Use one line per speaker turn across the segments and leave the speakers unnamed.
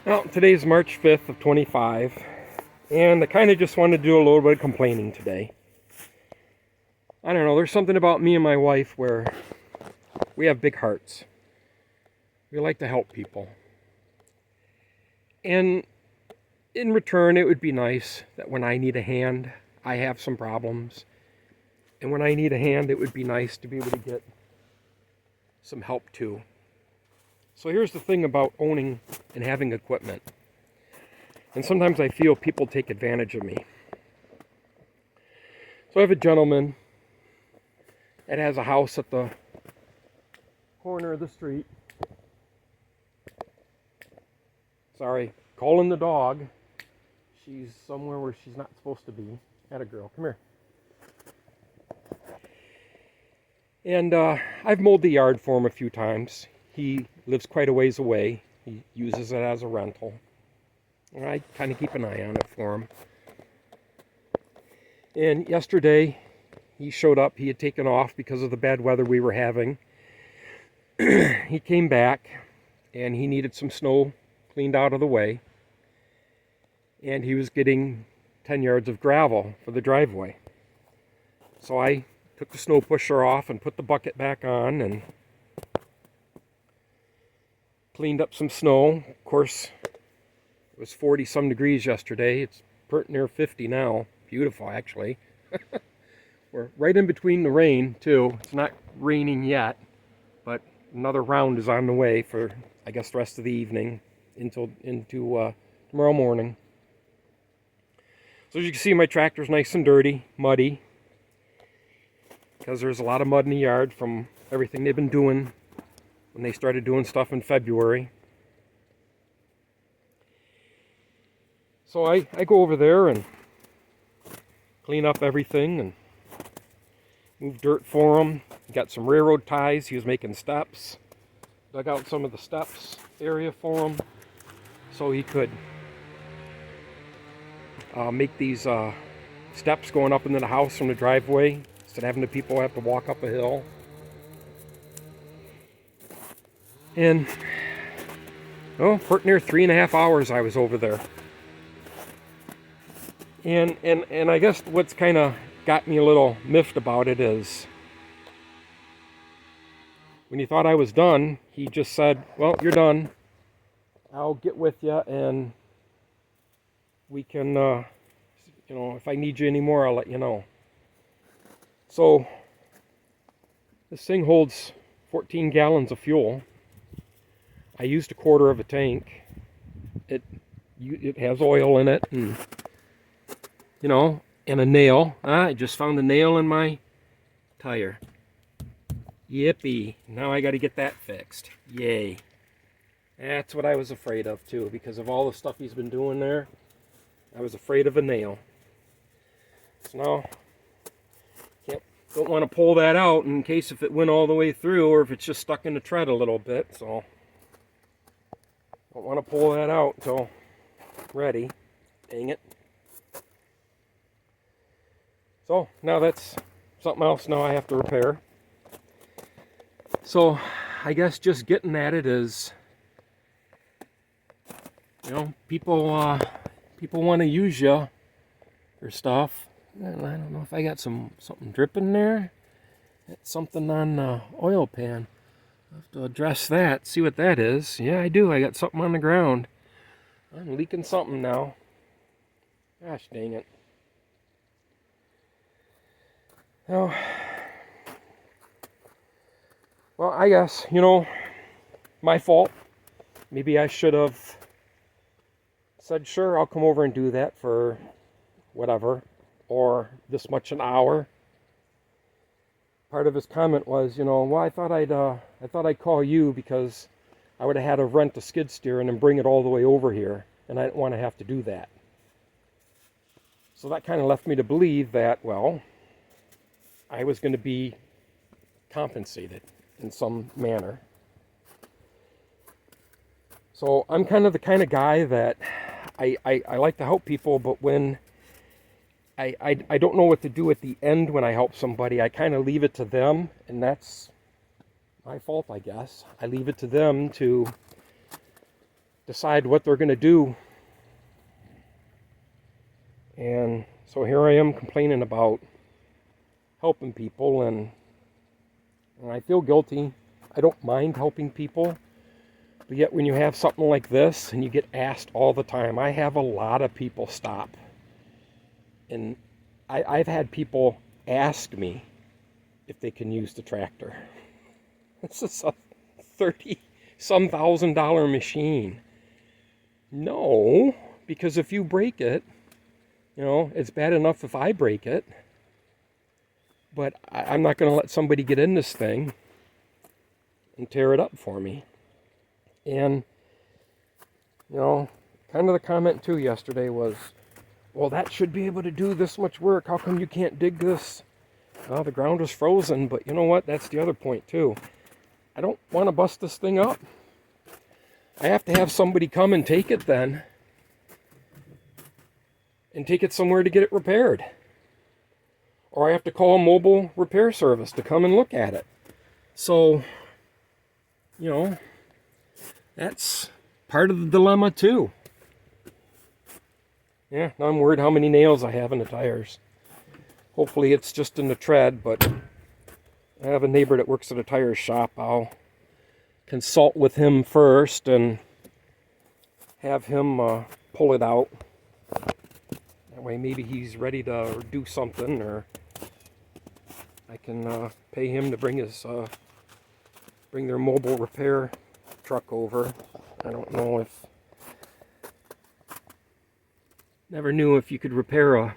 Well, today's March 5th of 25, and I kind of just wanted to do a little bit of complaining today. I don't know, there's something about me and my wife where we have big hearts. We like to help people. And in return, it would be nice that when I need a hand, I have some problems. And when I need a hand, it would be nice to be able to get some help too. So here's the thing about owning and having equipment. And sometimes I feel people take advantage of me. So I have a gentleman that has a house at the corner of the street. Sorry, calling the dog. She's somewhere where she's not supposed to be. Atta girl, come here. And I've mowed the yard for him a few times. He lives quite a ways away. He uses it as a rental. And I kind of keep an eye on it for him. And yesterday, he showed up. He had taken off because of the bad weather we were having. He came back, and he needed some snow cleaned out of the way. And he was getting 10 yards of gravel for the driveway. So I took the snow pusher off and put the bucket back on and cleaned up some snow. Of course, it was 40 some degrees yesterday. It's pretty near 50 now. Beautiful, actually. We're right in between the rain, too. It's not raining yet, but another round is on the way for, I guess, the rest of the evening into tomorrow morning. So as you can see, my tractor's nice and dirty, muddy, because there's a lot of mud in the yard from everything they've been doing when they started doing stuff in February. So I go over there and clean up everything and move dirt for him. Got some railroad ties. He was making steps. Dug out some of the steps area for him so he could make these steps going up into the house from the driveway instead of having the people have to walk up a hill. And, pretty near 3.5 hours I was over there. And I guess what's kind of got me a little miffed about it is when he thought I was done, he just said, well, you're done. I'll get with you and we can, if I need you anymore, I'll let you know. So this thing holds 14 gallons of fuel. I used 1/4 of a tank. It has oil in it, and and a nail. I just found a nail in my tire. Yippee! Now I got to get that fixed. Yay! That's what I was afraid of too, because of all the stuff he's been doing there. I was afraid of a nail. So now, don't want to pull that out in case if it went all the way through, or if it's just stuck in the tread a little bit. So. Don't want to pull that out until ready. Dang it. So now that's something else now I have to repair. So I guess just getting at it is, people want to use you for stuff. And I don't know if I got something dripping there. That's something on the oil pan. I'll have to address that, see what that is. Yeah, I do. I got something on the ground. I'm leaking something now. Gosh dang it. Oh. Well, I guess, my fault. Maybe I should have said, sure, I'll come over and do that for whatever, or this much an hour. Part of his comment was, well, I thought I'd call you because I would have had to rent a skid steer and then bring it all the way over here, and I didn't want to have to do that. So that kind of left me to believe that, well, I was going to be compensated in some manner. So I'm kind of the kind of guy that I like to help people, but when I don't know what to do at the end when I help somebody. I kind of leave it to them, and that's my fault, I guess. I leave it to them to decide what they're going to do. And so here I am complaining about helping people, and I feel guilty. I don't mind helping people, but yet when you have something like this and you get asked all the time, I have a lot of people stop. And I've had people ask me if they can use the tractor. This is a $30-some thousand machine. No, because if you break it, it's bad enough if I break it. But I'm not going to let somebody get in this thing and tear it up for me. And, kind of the comment too yesterday was, well, that should be able to do this much work. How come you can't dig this? Well, the ground was frozen, but you know what? That's the other point too. I don't want to bust this thing up. I have to have somebody come and take it then. And take it somewhere to get it repaired. Or I have to call a mobile repair service to come and look at it. So, that's part of the dilemma too. Yeah, now I'm worried how many nails I have in the tires. Hopefully it's just in the tread, but I have a neighbor that works at a tire shop. I'll consult with him first and have him pull it out. That way maybe he's ready to do something, or I can pay him to bring their mobile repair truck over. I don't know if... Never knew if you could repair a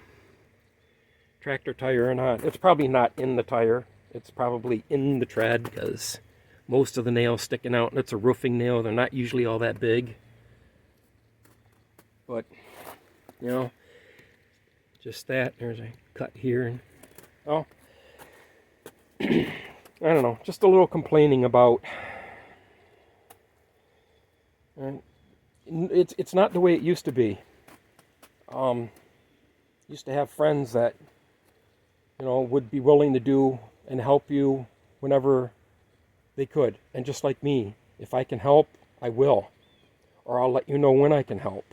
tractor tire or not. It's probably not in the tire. It's probably in the tread, because most of the nails sticking out, and it's a roofing nail. They're not usually all that big. But, just that. There's a cut here. And, I don't know. Just a little complaining about... It's not the way it used to be. Used to have friends that, would be willing to do and help you whenever they could. And just like me, if I can help, I will. Or I'll let you know when I can help.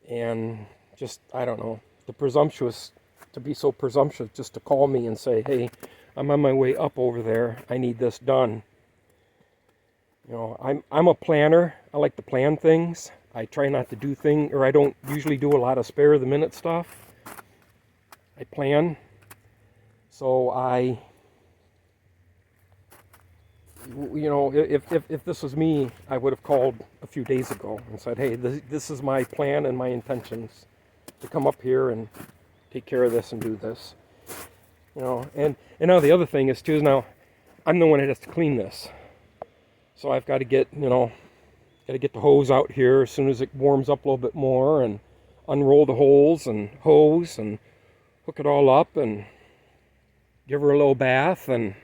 And just, I don't know, to be so presumptuous just to call me and say, hey, I'm on my way up over there. I need this done. I'm a planner. I like to plan things. I try not to do things, or I don't usually do a lot of spare of the minute stuff. I plan. So if this was me, I would have called a few days ago and said, hey, this is my plan and my intentions to come up here and take care of this and do this. And now the other thing is too, now I'm the one that has to clean this. So I've got to get, the hose out here as soon as it warms up a little bit more, and unroll the holes and hose and hook it all up and give her a little bath and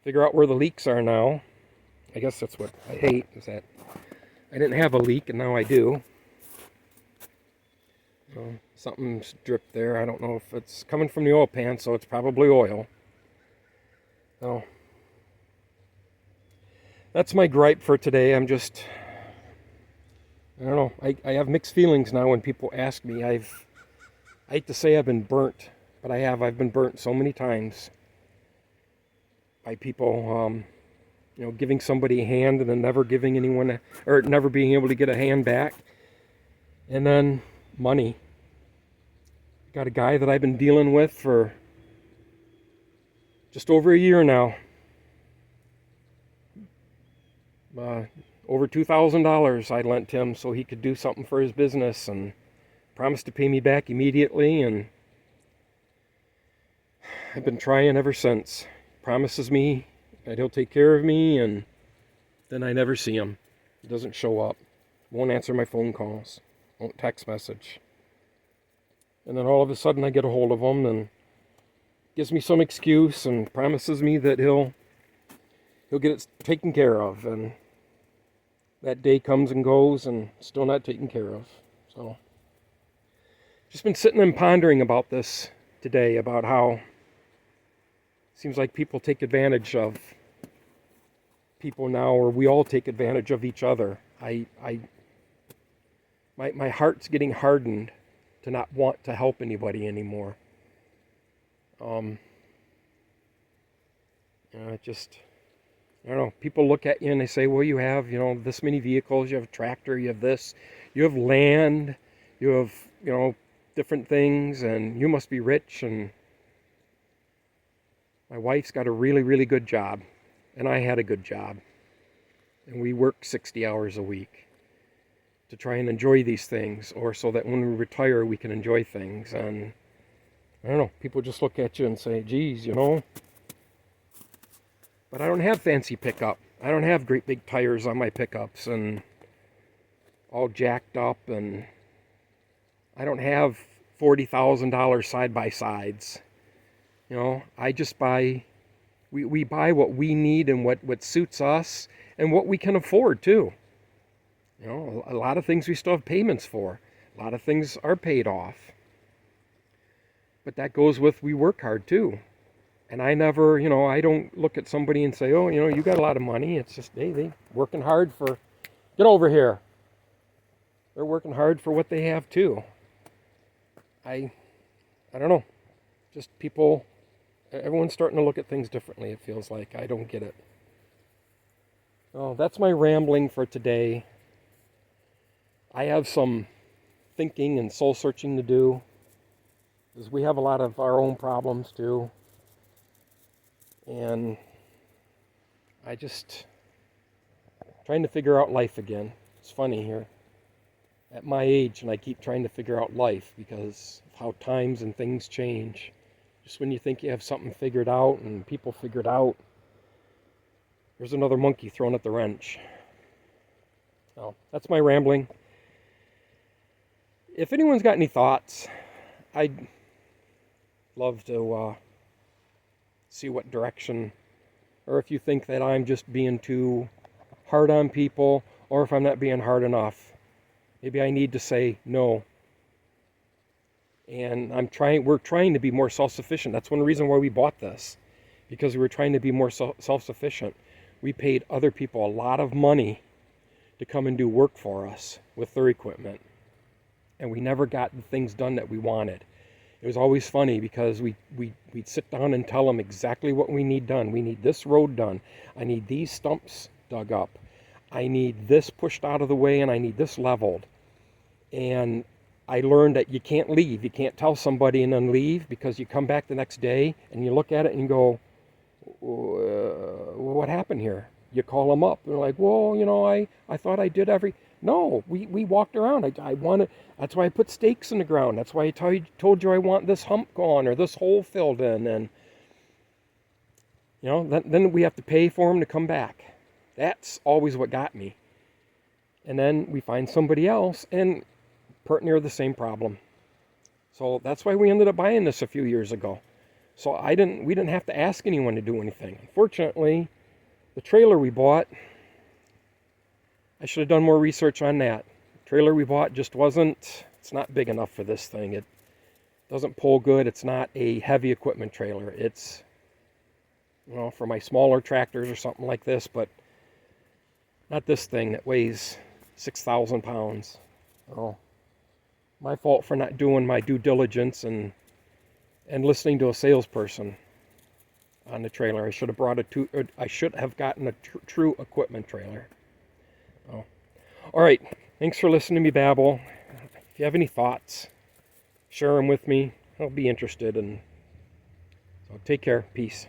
figure out where the leaks are now. I guess that's what I hate, is that I didn't have a leak and now I do. So something's dripped there. I don't know if it's coming from the oil pan, so it's probably oil. So that's my gripe for today. I don't know. I have mixed feelings now when people ask me. I hate to say I've been burnt, but I have. I've been burnt so many times by people, giving somebody a hand and then never giving anyone, or never being able to get a hand back. And then money. Got a guy that I've been dealing with for just over a year now. Over $2,000 I lent him so he could do something for his business, and promised to pay me back immediately, and I've been trying ever since. Promises me that he'll take care of me, and then I never see him. He doesn't show up. Won't answer my phone calls. Won't text message. And then all of a sudden I get a hold of him and gives me some excuse and promises me that he'll get it taken care of. And that day comes and goes and still not taken care of. So just been sitting and pondering about this today, about how it seems like people take advantage of people now, or we all take advantage of each other. My heart's getting hardened to not want to help anybody anymore. It just, I don't know. People look at you and they say, well, you have, this many vehicles, you have a tractor, you have this, you have land, you have, different things, and you must be rich. And my wife's got a really, really good job, and I had a good job. And we work 60 hours a week to try and enjoy these things, or so that when we retire, we can enjoy things. And I don't know, people just look at you and say, geez, but I don't have fancy pickup. I don't have great big tires on my pickups and all jacked up, and I don't have $40,000 side-by-sides. I just buy, we buy what we need and what suits us and what we can afford too. A lot of things we still have payments for. A lot of things are paid off. But that goes with, we work hard too. And I never, I don't look at somebody and say, oh, you got a lot of money. It's just, they working hard for, get over here. They're working hard for what they have too. I don't know. Just people, everyone's starting to look at things differently, it feels like. I don't get it. Oh, that's my rambling for today. I have some thinking and soul searching to do, because we have a lot of our own problems too. And I just trying to figure out life again. It's funny here at my age, and I keep trying to figure out life because of how times and things change. Just when you think you have something figured out and people figured out, there's another monkey thrown at the wrench. So that's my rambling. If anyone's got any thoughts, I'd love to see what direction, or if you think that I'm just being too hard on people, or if I'm not being hard enough. Maybe I need to say no. And we're trying to be more self-sufficient. That's one reason why we bought this, because we were trying to be more self-sufficient. We paid other people a lot of money to come and do work for us with their equipment, and we never got the things done that we wanted. It was always funny because we'd sit down and tell them exactly what we need done. We need this road done. I need these stumps dug up. I need this pushed out of the way, and I need this leveled. And I learned that you can't leave. You can't tell somebody and then leave, because you come back the next day and you look at it and you go, what happened here? You call them up. They're like, well, I thought I did No, we walked around. I wanted, that's why I put stakes in the ground. That's why I told you I want this hump gone or this hole filled in. And, then we have to pay for them to come back. That's always what got me. And then we find somebody else and pert near the same problem. So that's why we ended up buying this a few years ago. So we didn't have to ask anyone to do anything. Unfortunately, the trailer we bought, I should have done more research on that. The trailer we bought just it's not big enough for this thing. It doesn't pull good. It's not a heavy equipment trailer. It's, for my smaller tractors or something like this, but not this thing that weighs 6,000 pounds. Oh, my fault for not doing my due diligence and listening to a salesperson on the trailer. I should have gotten a true equipment trailer. Oh. All right. Thanks for listening to me babble. If you have any thoughts, share them with me. I'll be interested. And so take care. Peace.